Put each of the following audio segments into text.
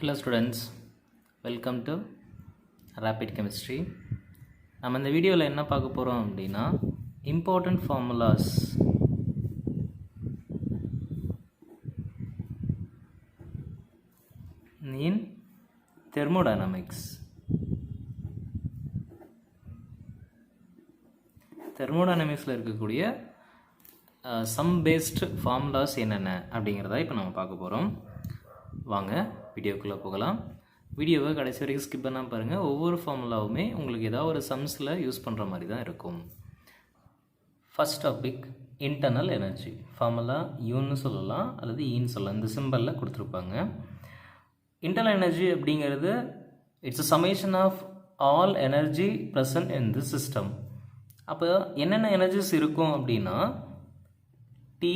Hello students, welcome to Rapid Chemistry. நம்ம இந்த வீடியோவில் என்ன பார்க்க போகிறோம் அப்படின்னா important formulas in thermodynamics. தெர்மோடைனமிக்ஸில் இருக்கக்கூடிய சம் பேஸ்டு ஃபார்முலாஸ் என்னென்ன அப்படிங்கிறத இப்போ நம்ம பார்க்க போகிறோம். வாங்க வீடியோக்குள்ளே போகலாம். வீடியோவை கடைசி வரைக்கும் ஸ்கிப் பண்ணாமல் பாருங்கள். ஒவ்வொரு ஃபார்முலாவுமே உங்களுக்கு ஏதாவது ஒரு சம்ஸில் யூஸ் பண்ணுற மாதிரி தான் இருக்கும். First topic internal energy. Formula யூன்னு சொல்லலாம் அல்லது ஈன்னு சொல்லலாம். இந்த சிம்பலில் கொடுத்துருப்பாங்க. இன்டர்னல் எனர்ஜி அப்படிங்கிறது it's a summation of all energy present in the system. அப்போ என்னென்ன எனர்ஜிஸ் இருக்கும் அப்படின்னா T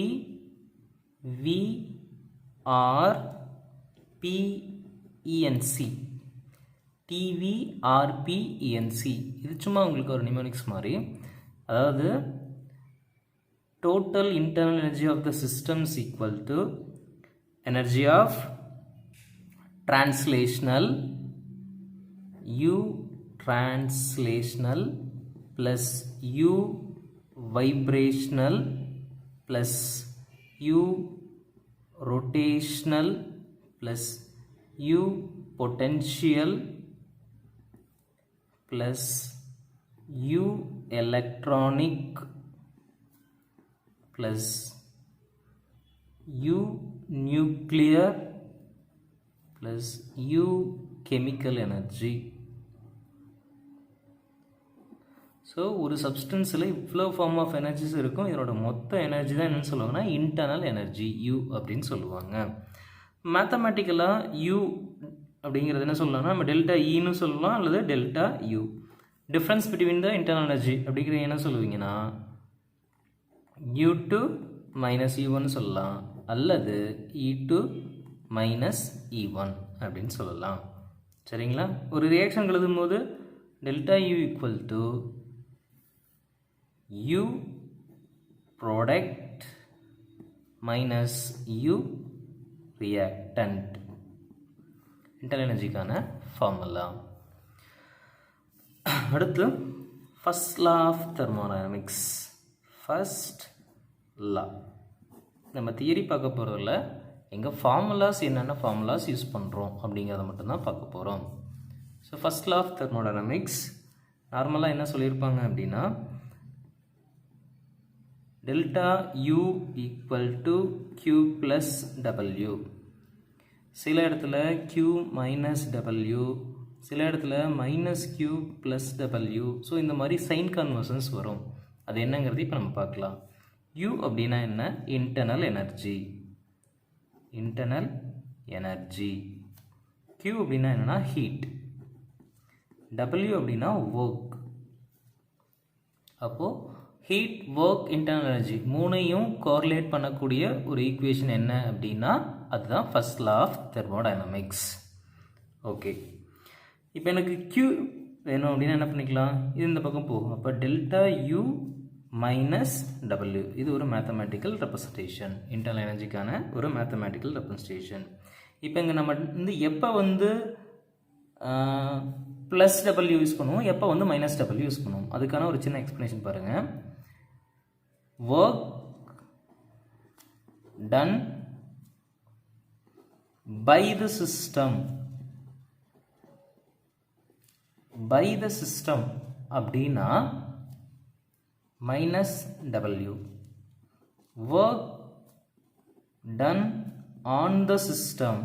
V R PENC, TVRPENC. இது சும்மா உங்களுக்கு ஒரு நிமோனிக்ஸ் மாதிரி. அதாவது total internal energy of the system is equal to energy of translational U translational plus U vibrational plus U rotational plus U potential plus U electronic plus U nuclear plus U chemical energy. So ஒரு சப்ஸ்டன்ஸில் இவ்வளோ form of energies இருக்கும். இதனோட மொத்த energy தான் என்னென்னு சொல்லுவாங்கன்னா internal energy U அப்படின்னு சொல்லுவாங்க. மேத்தமேட்டிக்கலாக U அப்படிங்கிறது என்ன சொல்லலாம்னா நம்ம டெல்டா ஈன்னு சொல்லலாம் அல்லது delta U. Difference between the internal energy அப்படிங்கிறது என்ன சொல்லுவீங்கன்னா U2 மைனஸ் U1 சொல்லலாம் அல்லது E2 மைனஸ் E1 அப்படின்னு சொல்லலாம். சரிங்களா? ஒரு ரியாக்ஷன் எழுதும் போது delta U equal to U product minus U reactant. Internal எனர்ஜிக்கான ஃபார்முலா. அடுத்து first law of thermodynamics. First law நம்ம தியரி பார்க்க போகிறதில்ல, எங்கள் ஃபார்முலாஸ் என்னென்ன ஃபார்முலாஸ் யூஸ் பண்ணுறோம் அப்படிங்கிறத மட்டும்தான் பார்க்க போகிறோம். So first law of thermodynamics நார்மலாக என்ன சொல்லியிருப்பாங்க அப்படின்னா delta U equal to Q plus W. சில இடத்துல Q மைனஸ் W, சில இடத்துல minus Q plus W. So இந்த மாதிரி சைன் கன்வர்ஷன்ஸ் வரும். அது என்னங்கிறது இப்போ நம்ம பார்க்கலாம். U அப்படின்னா என்ன? Internal energy. Internal energy. Q அப்படின்னா என்னன்னா ஹீட். W அப்படின்னா ஒர்க். அப்போது ஹீட், ஒர்க், இன்டர்னல் எனர்ஜி மூணையும் கோரிலேட் பண்ணக்கூடிய ஒரு ஈக்குவேஷன் என்ன அப்படின்னா அதுதான் first law of thermodynamics. Okay, இப்போ எனக்கு Q வேணும் அப்படின்னா என்ன பண்ணிக்கலாம், இது இந்த பக்கம் போகும். அப்போ டெல்டா U மைனஸ் W. இது ஒரு மேத்தமேட்டிக்கல் ரெப்ரசன்டேஷன், இன்டர்னல் எனர்ஜிக்கான ஒரு மேத்தமேட்டிக்கல் ரெப்ரசன்டேஷன். இப்போ இங்கே நம்ம எப்போ ப்ளஸ் W யூஸ் பண்ணுவோம், எப்போ மைனஸ் W யூஸ் பண்ணுவோம், அதுக்கான ஒரு சின்ன எக்ஸ்பிளனேஷன் பாருங்கள். Work done by the system, by the system அப்படின்னா minus W. Work done on the system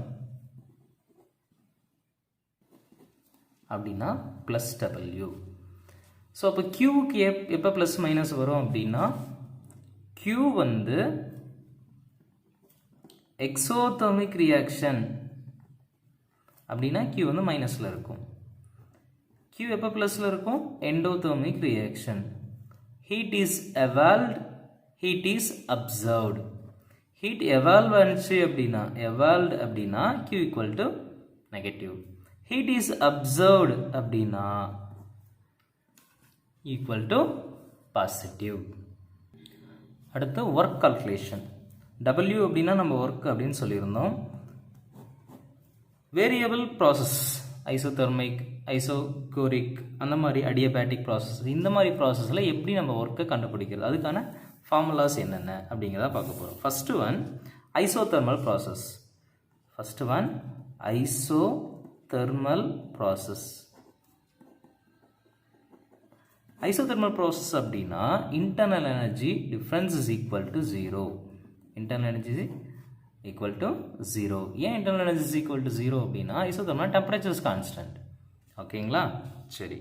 அப்படின்னா ப்ளஸ் W. ஸோ அப்போ Qக்கு எப்போ ப்ளஸ் மைனஸ் வரும் அப்படின்னா Q எக்ஸோதெர்மிக் ரியாக்ஷன் அப்படின்னா Q மைனஸில் இருக்கும். Q எப்போ ப்ளஸில் இருக்கும்? Endothermic reaction. Heat is evolved, heat is absorbed. Heat evolve ஆனிச்சு அப்படின்னா எவால்வ்டு அப்படின்னா Q equal to negative. Heat is absorbed அப்படின்னா ஈக்குவல் டு பாசிட்டிவ். அடுத்து ஒர்க் கால்குலேஷன். W அப்படின்னா நம்ம ஒர்க் அப்படின்னு சொல்லியிருந்தோம். வேரியபிள் ப்ராசஸ் ஐசோதெர்மிக், ஐசோகோரிக், அந்த மாதிரி அடியபேட்டிக் ப்ராசஸ், இந்த மாதிரி ப்ராசஸில் எப்படி நம்ம ஒர்க்கை கண்டுபிடிக்கிறது, அதுக்கான ஃபார்முலாஸ் என்னென்ன அப்படிங்கிறத பார்க்க போகிறோம். First one isothermal process. First one isothermal process. Isothermal process அப்படின்னா internal energy difference is equal to 0. Internal energy equal to 0. ஏன் internal energy is equal to 0 அப்படின்னா ஐசோதெர்மல் டெம்பரேச்சர் இஸ் கான்ஸ்டன்ட். ஓகேங்களா? சரி,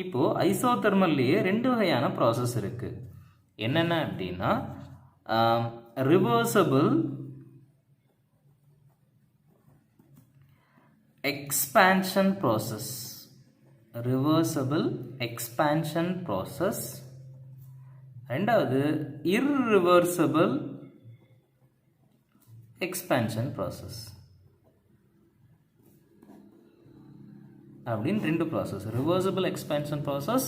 இப்போது ஐசோதெர்மல்லையே 2 வகையான ப்ராசஸ் இருக்குது. என்னென்ன அப்படின்னா reversible expansion process. Reversible expansion process. ரெண்டாவது இர்ரிவர்சபிள் எக்ஸ்பான்ஷன் ப்ராசஸ் அப்படின்னு 2 process. Reversible expansion process,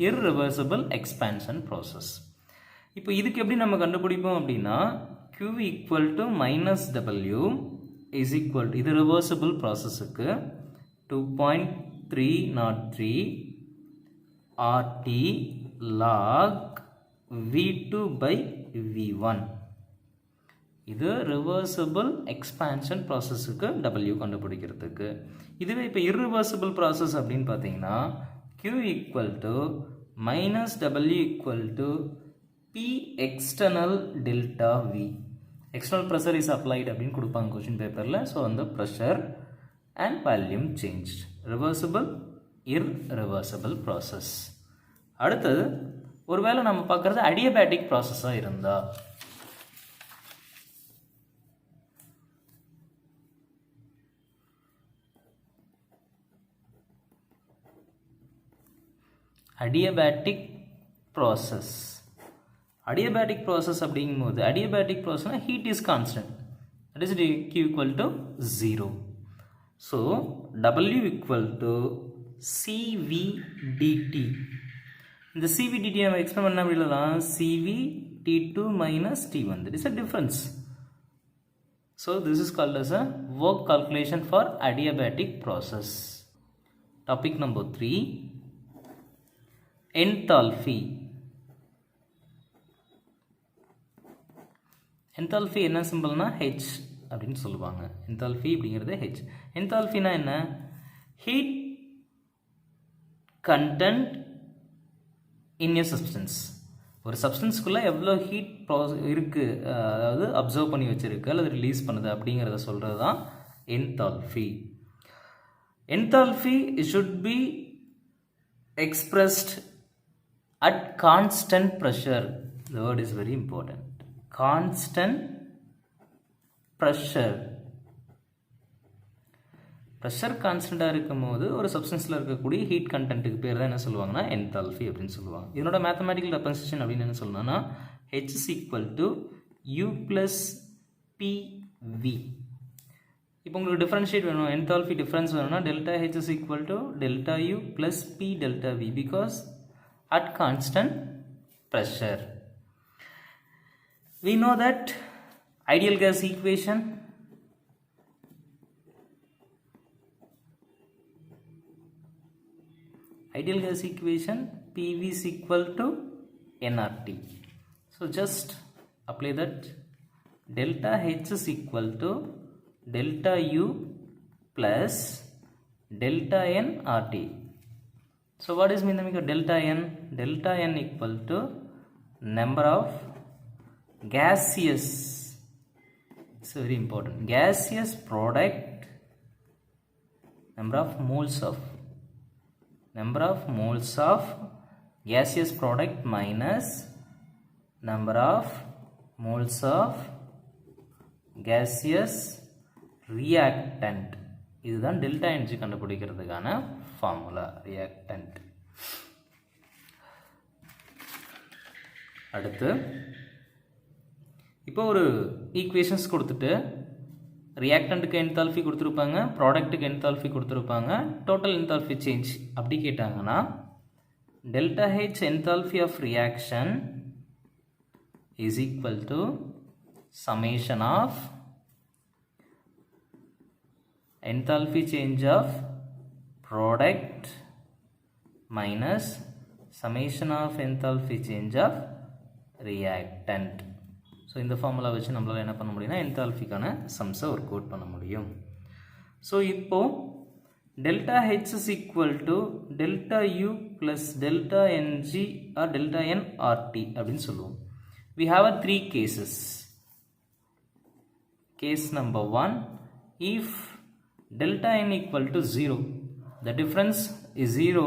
irreversible expansion process. இப்போ இதுக்கு எப்படி நம்ம கண்டுபிடிப்போம் அப்படின்னா Q equal to -W is equal to, இது reversible ப்ராசஸுக்கு 2.303 RT log V2 by V1. இது ரிவர்சபிள் எக்ஸ்பான்ஷன் ப்ராசஸுக்கு W கண்டுபிடிக்கிறதுக்கு. இதுவே இப்போ இர்ரிவர்சபிள் ப்ராசஸ் அப்படின்னு பார்த்தீங்கன்னா Q equal to -W equal to P external delta V. External pressure is applied அப்படின்னு கொடுப்பாங்க question பேப்பரில். ஸோ அந்த pressure and volume change. Reversible irreversible process. அடுத்தது ஒருவேளை நம்ம பார்க்குறது அடியபேட்டிக் ப்ராசஸாக இருந்தால், அடியபேட்டிக் ப்ராசஸ். அடியபேட்டிக் ப்ராசஸ் அப்படிங்கும்போது அடியபேட்டிக் ப்ராசஸ்னா heat is constant, that is Q equal to 0. So W equal to CV dt. இந்த CV dt நம்ம எக்ஸ்பிளைன் பண்ண அப்படிலாம் CV T2 minus T1, that is a difference. So this is called as a work calculation for adiabatic process. Topic number 3, enthalpy. enthalpy என்ன சிம்பிள்னா H அப்படின்னு சொல்லுவாங்க. enthalpy அப்படிங்கிறது H. enthalpyனா என்ன? heat content in a substance. ஒரு சப்ஸ்டன்ஸ்குள்ளே எவ்வளோ heat இருக்குது, அதாவது observe பண்ணி வச்சுருக்கு அல்லது ரிலீஸ் பண்ணுது அப்படிங்கிறத சொல்கிறது தான் enthalpy. enthalpy should be expressed at constant pressure. The word is very important. Constant pressure. Pressure கான்ஸ்டண்ட்டாக இருக்கும் போது ஒரு சப்ஸ்டன்ஸில் இருக்கக்கூடிய ஹீட் கண்டென்ட்டுக்கு பேர் தான் என்ன சொல்லுவாங்கன்னா enthalpy அப்படின்னு சொல்லுவாங்க. இதனோட மேத்தமேட்டிக்கல் ரெப்ரசன்டேஷன் அப்படின்னு என்ன சொல்லணும்னா H is equal to U plus PV. இப்போ உங்களுக்கு டிஃபரன்ஷியேட் வேணும், enthalpy டிஃபரன்ஸ் வேணும்னா delta H is equal to delta U plus P delta V because at constant pressure. We know that ideal gas equation, ideal gas equation PV is equal to nRT. So just apply that. Delta H is equal to delta U plus delta n RT. So what is mean of delta n? Delta n equal to number of gaseous, it's very important, gaseous product, number of moles of gaseous product minus number of moles of gaseous reactant. இதுதான் delta energy கண்டுபிடிக்கிறதுக்கான formula, reactant. அடுத்து இப்போ ஒரு equations கொடுத்துட்டு ரியாக்டண்ட்டுக்கு enthalpy கொடுத்துருப்பாங்க, ப்ராடக்ட்டுக்கு enthalpy கொடுத்துருப்பாங்க, டோட்டல் என்தால்ஃபி சேஞ்ச் அப்படி கேட்டாங்கன்னா delta H enthalpy of reaction is equal to summation of enthalpy change of product minus summation of enthalpy change of reactant. So இந்த ஃபார்முலா வச்சு நம்மளால் என்ன பண்ண முடியும்னா என்தால்ஃபிக்கான சம்ஸை ஒர்க் அவுட் பண்ண முடியும். ஸோ இப்போது delta H is equal to delta U plus delta NG or delta NRT அப்படின்னு சொல்லுவோம். We have a 3 cases. Case number 1, if delta N equal to 0, the difference is 0,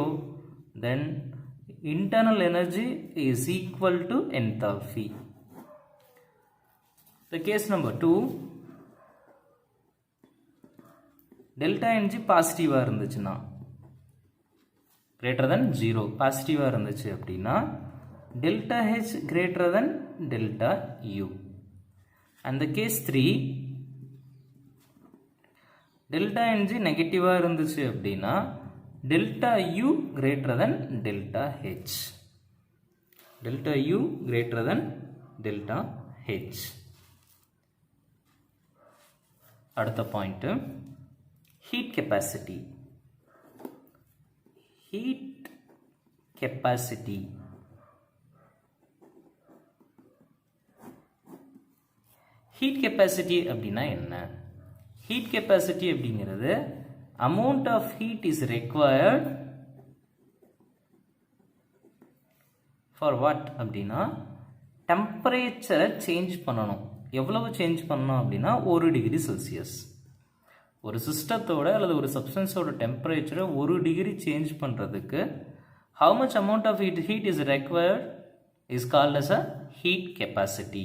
then internal energy is equal to enthalpy. The case number 2, delta Ng பாசிட்டிவாக இருந்துச்சுன்னா greater than 0 பாசிட்டிவாக இருந்துச்சு அப்படின்னா delta H greater than delta U. And the case 3, delta Ng நெகட்டிவாக இருந்துச்சு அப்படின்னா delta U greater than delta H. Delta U greater than delta H. அடுத்த point heat capacity. Heat capacity. Heat capacity அப்படின்னா என்ன? Heat capacity அப்படிங்கிறது amount of heat is required for what அப்படின்னா டெம்பரேச்சரை change பண்ணணும். எவ்வளவு சேஞ்ச் பண்ணணும் அப்படின்னா 1 டிகிரி செல்சியஸ். ஒரு சிஸ்டத்தோட அல்லது ஒரு சப்ஸ்டன்ஸோட டெம்பரேச்சரை 1 டிகிரி சேஞ்ச் பண்ணுறதுக்கு how much amount of heat is required is called as a heat capacity.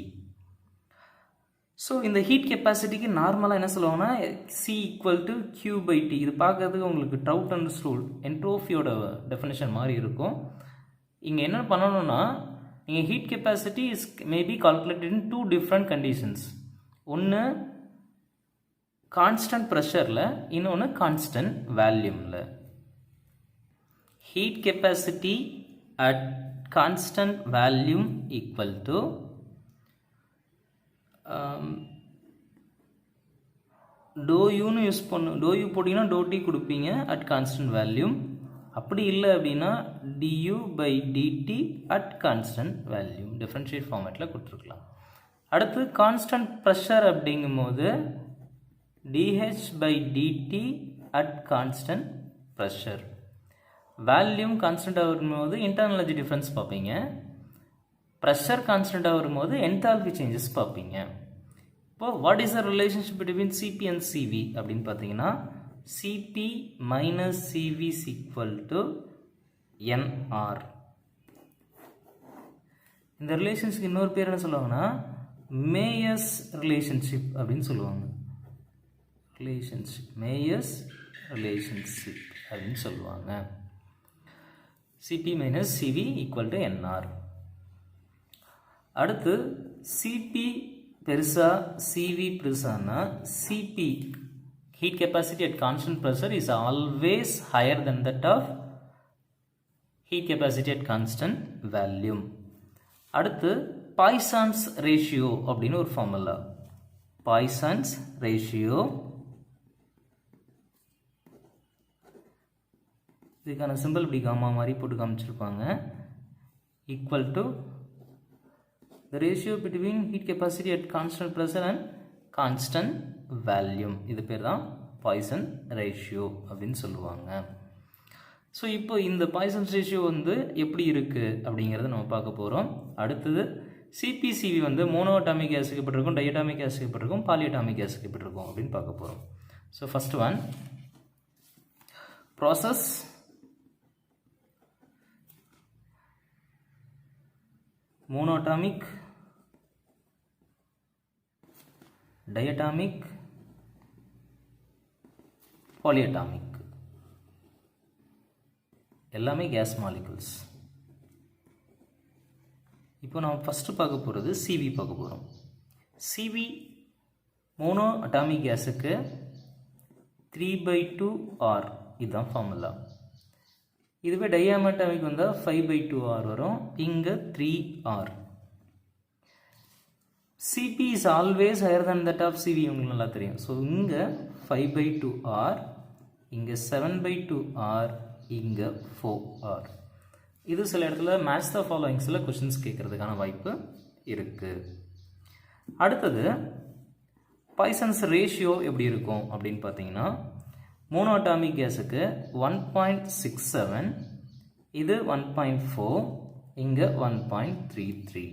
So இந்த ஹீட் கெப்பாசிட்டிக்கு நார்மலாக என்ன சொல்லுவாங்கன்னா C ஈக்குவல் டு Q/T. இது பார்க்கறதுக்கு உங்களுக்கு ட்ரவுட்டன்ஸ் ரூல் என்ட்ரோஃபியோட டெஃபினேஷன் மாதிரி இருக்கும். இங்கே என்ன பண்ணணும்னா நீங்கள் heat capacity is maybe calculated in 2 different conditions. ஒன்று கான்ஸ்டன்ட் ப்ரெஷரில், இன்னொன்று கான்ஸ்டன்ட் வேல்யூமில். Heat capacity at constant volume equal to டோ யூன்னு யூஸ் டோ யூ போட்டிங்கன்னா டோ டி கொடுப்பீங்க அட் கான்ஸ்டன்ட் வேல்யூம். அப்படி இல்லை அப்படின்னா du by dt at constant volume differentiate ஃபார்மேட்டில் கொடுத்துருக்கலாம். அடுத்து கான்ஸ்டன்ட் ப்ரெஷர் அப்படிங்கும்போது dH by dt at constant pressure. Volume கான்ஸ்டன்ட்டாக வரும்போது இன்டர்னல் எனர்ஜி டிஃப்ரென்ஸ் பார்ப்பீங்க. ப்ரெஷர் கான்ஸ்டன்ட்டாக வரும்போது என்தால்பி சேஞ்சஸ் பார்ப்பீங்க. இப்போது what is the relationship between CP and CV அப்படின்னு பார்த்தீங்கன்னா CP minus CV is equal to NR. இந்த ரிலேஷன்ஷிப் இன்னொரு பேர் என்ன சொல்லுவாங்கன்னா மேயர்ஸ் ரிலேஷன்ஷிப் அப்படின்னு சொல்லுவாங்க. மேயர்ஸ் ரிலேஷன்ஷிப் அப்படின்னு சொல்லுவாங்க. CP minus CV equal to NR. அடுத்து சிபி பெருசா சிவி பெருசானா CP heat capacity at constant pressure is always higher than that of heat capacity at constant volume. அடுத்து பாய்சான்ஸ் ரேஷியோ அப்படின்னு ஒரு ஃபார்முலா. பாய்சான்ஸ் ரேஷியோ இதுக்கான simple இப்படி gamma மாதிரி போட்டு காமிச்சிருப்பாங்க. Equal to the ratio between heat capacity at constant pressure and constant volume. இது பேர் தான் பாய்சன் ரேஷியோ அப்படின்னு சொல்லுவாங்க. ஸோ இப்போ இந்த பாய்சன்ஸ் ரேஷியோ வந்து எப்படி இருக்குது அப்படிங்கிறத நம்ம பார்க்க போகிறோம். அடுத்தது சிபிசிவி வந்து மோனோ அட்டாமிக் கேஸுக்கு எப்படிருக்கும், டைஅட்டாமிக் கேஸுக்கு எப்படிருக்கும், பாலிஅட்டாமிக் கேஸுக்கு எப்படிருக்கும் அப்படின்னு பார்க்க போகிறோம். So first one process monoatomic, diatomic, polyatomic எல்லாமே கேஸ் மாலிகுல்ஸ். இப்போ நம்ம ஃபஸ்ட்டு பார்க்க போகிறது சிவி பார்க்க போகிறோம். சிவி மோனோ அட்டாமிக் கேஸுக்கு 3/2R இதுதான் ஃபார்முலா. இதுவே டைஅட்டாமிக் வந்தால் 5/2R வரும். இங்கே 3R. Cp is always higher than that of Cv உங்களுக்கு நல்லா தெரியும். ஸோ இங்கே 5/2R, இங்கே 7/2R, இங்கே 4R. இது சில இடத்துல மேட்ச் த ஃபாலோயிங்ஸில் கொஷின்ஸ் கேட்குறதுக்கான வாய்ப்பு இருக்குது. அடுத்தது பாய்சன்ஸ் ரேஷியோ எப்படி இருக்கும் அப்படின்னு பார்த்தீங்கன்னா, மோனோஅட்டாமிக் கேஸுக்கு 1.67, இது 1.4, இங்கே 1.33.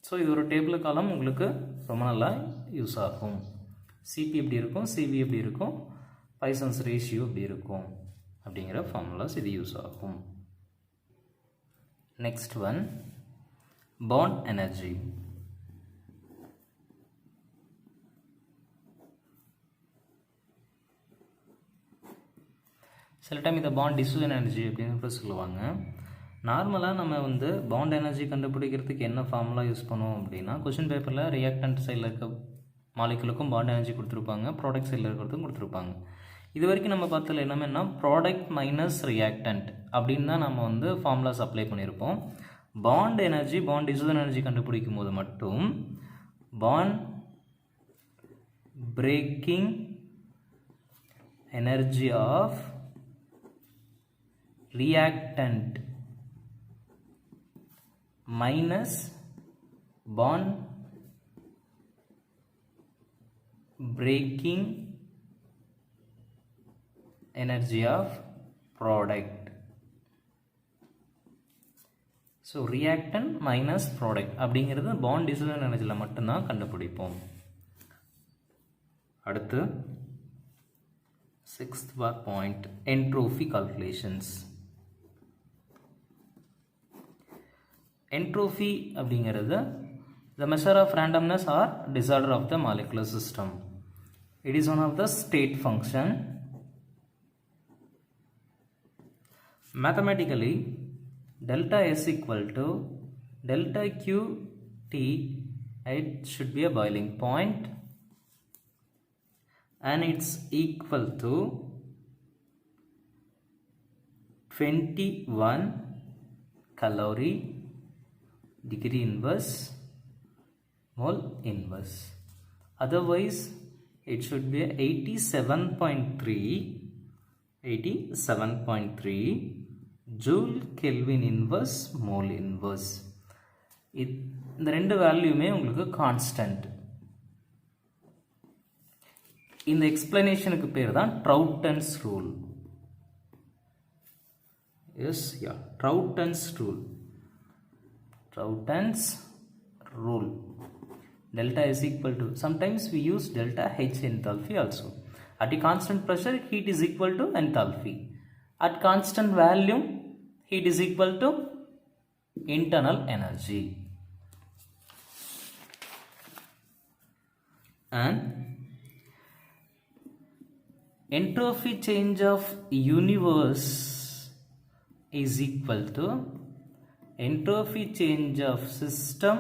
ஸோ இது ஒரு டேபிள் காலம் உங்களுக்கு ரொம்ப நல்லா யூஸ் ஆகும். சிபி எப்படி இருக்கும், சிவி எப்படி இருக்கும், பாய்சன்ஸ் ரேஷியோ எப்படி இருக்கும் அப்படிங்கிற ஃபார்முலாஸ் இது யூஸ் ஆகும். Next one, bond energy. சில டைம் இதை பாண்ட் டிஃப்யூஷன் எனர்ஜி அப்படின்னு கூட சொல்லுவாங்க. நார்மலாக நம்ம வந்து பாண்ட் எனர்ஜி கண்டுபிடிக்கிறதுக்கு என்ன ஃபார்முலா யூஸ் பண்ணுவோம் அப்படின்னா, கொஷின் பேப்பரில் ரியாக்டன்ட் சைடில் இருக்க மாலிகுலுக்கும் பாண்ட் எனர்ஜி கொடுத்துருப்பாங்க, ப்ராடக்ட் சைடில் இருக்கிறதுக்கும் கொடுத்துருப்பாங்க. இது வரைக்கும் நம்ம பார்த்ததில் என்னன்னா ப்ராடக்ட் மைனஸ் ரியாக்டன்ட் அப்படின்னு தான் நம்ம வந்து ஃபார்முலாஸ் அப்ளை பண்ணியிருப்போம். Bond energy, bond diffusion energy கண்டுபிடிக்கும் போது மட்டும் bond breaking energy of reactant minus bond breaking energy of product. So reactant minus product அப்படிங்கிறது bond dissolution energyல மட்டும்தான் கண்டுபிடிப்போம். அடுத்து 6th point, entropy calculations. Entropy அப்படிங்கிறது the measure of randomness or disorder of the molecular system. It is one of the state function. Mathematically, delta S equal to delta Q T, it should be a boiling point, and it's equal to 21 calorie degree inverse mole inverse. Otherwise it should be 87.3 joule Kelvin inverse mole inverse. இந்த ரெண்டு வேல்யூமே உங்களுக்கு constant. இந்த எக்ஸ்பிளனேஷனுக்கு பேர் தான் ட்ரவுட்டன்ஸ் rule. S, yeah, ட்ரவுட்டன்ஸ் rule. Troughton's rule. Delta is equal to, sometimes we use delta H enthalpy also. At a constant pressure, heat is equal to enthalpy. At constant volume, heat is equal to internal energy. And entropy change of universe is equal to entropy change of system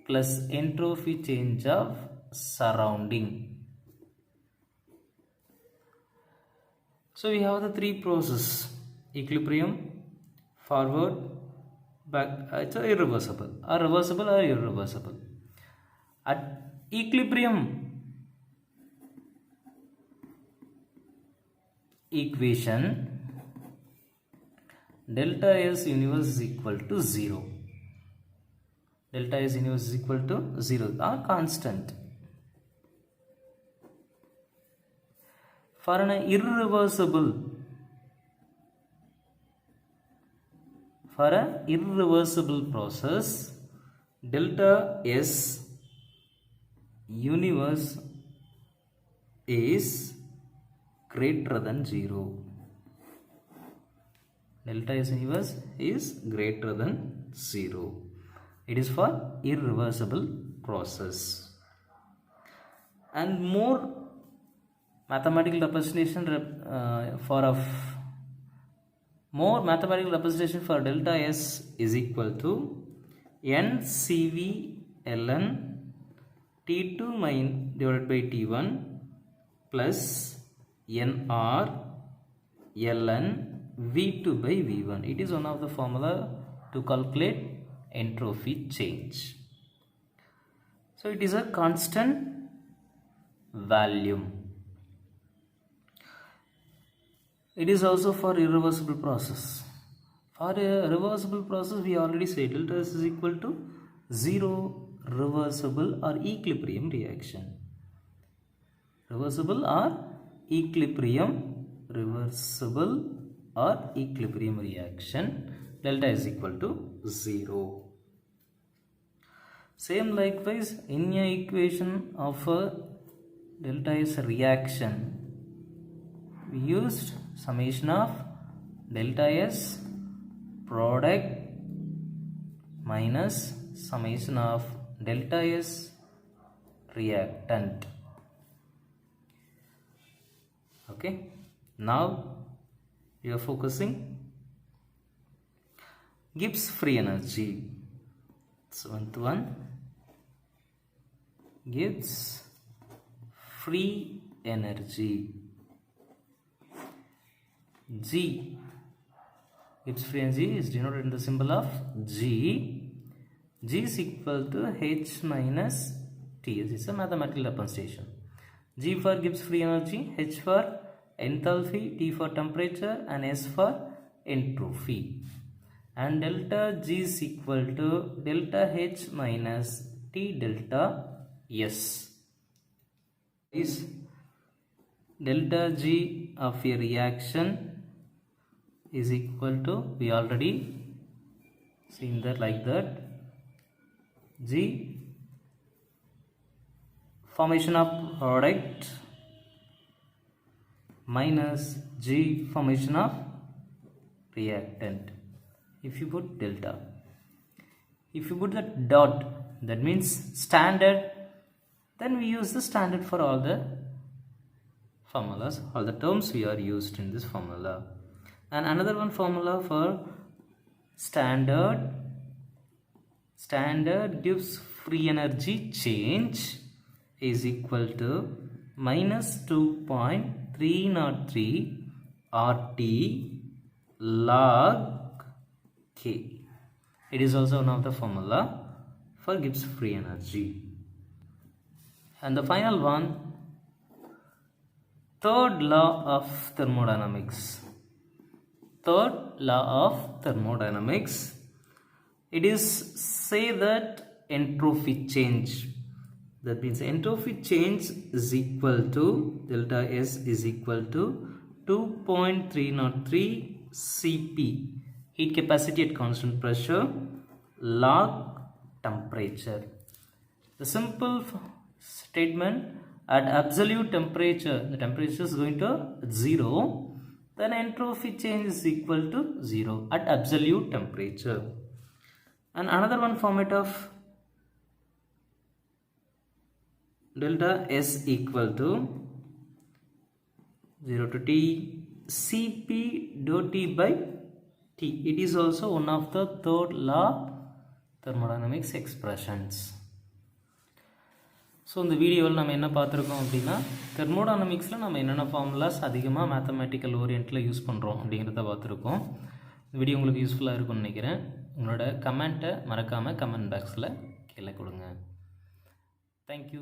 plus entropy change of surrounding. So we have the three processes: equilibrium, forward, back. It's irreversible. Are reversible or irreversible? At equilibrium equation, delta S universe is equal to 0. Delta S universe is equal to 0 are constant. For an irreversible process, delta S universe is greater than 0. Delta S universe is greater than 0. It is for irreversible process. And more mathematical representation for delta S is equal to NCV ln T2 divided by T1 plus NR ln V2 by V1. It is one of the formula to calculate entropy change. So it is a constant volume. It is also for irreversible process. For a reversible process, we already said delta S is equal to 0 reversible or equilibrium reaction. Reversible or equilibrium, reversible or equilibrium reaction, delta is equal to 0. Same likewise, in a equation of a delta S reaction, we used summation of delta S product minus summation of delta S reactant. Okay, now we are focusing Gibbs free energy. Seventh one, Gibbs free energy. G, Gibbs free energy is denoted in the symbol of G. G is equal to H minus T. This is a mathematical representation. G for Gibbs free energy, H for enthalpy, T for temperature, and S for entropy. And delta G is equal to delta H minus T delta S. Is delta G of a reaction is equal to, we already seen that like that, G formation of product minus G formation of reactant. If you put delta, if you put the dot, that means standard, then we use the standard for all the formulas, all the terms we are used in this formula. And another one formula for standard Gibbs free energy change is equal to minus 2.303 RT log K. It is also one of the formula for Gibbs free energy. And the final one, third law of thermodynamics. Third law of thermodynamics, it is say that entropy change, that means entropy change is equal to delta S is equal to 2.303 Cp, heat capacity at constant pressure, log temperature. The simple statement, at absolute temperature, the temperature is going to 0, then entropy change is equal to 0 at absolute temperature. And another one format of delta S equal to 0 to T Cp dou T by T. It is also one of the third law thermodynamics expressions. So இந்த வீடியோவில் நம்ம என்ன பார்த்துருக்கோம் அப்படின்னா, தெர்மோடைனமிக்ஸில் நம்ம என்னென்ன formulas அதிகமாக mathematical ஓரியன்ட்டில் use பண்ணுறோம் அப்படிங்கிறத பார்த்துருக்கோம். இந்த வீடியோ உங்களுக்கு யூஸ்ஃபுல்லாக இருக்கும்னு நினைக்கிறேன். உங்களோட கமெண்ட்டை மறக்காமல் கமெண்ட் பாக்ஸில் கீழே கொடுங்க. தேங்க்யூ.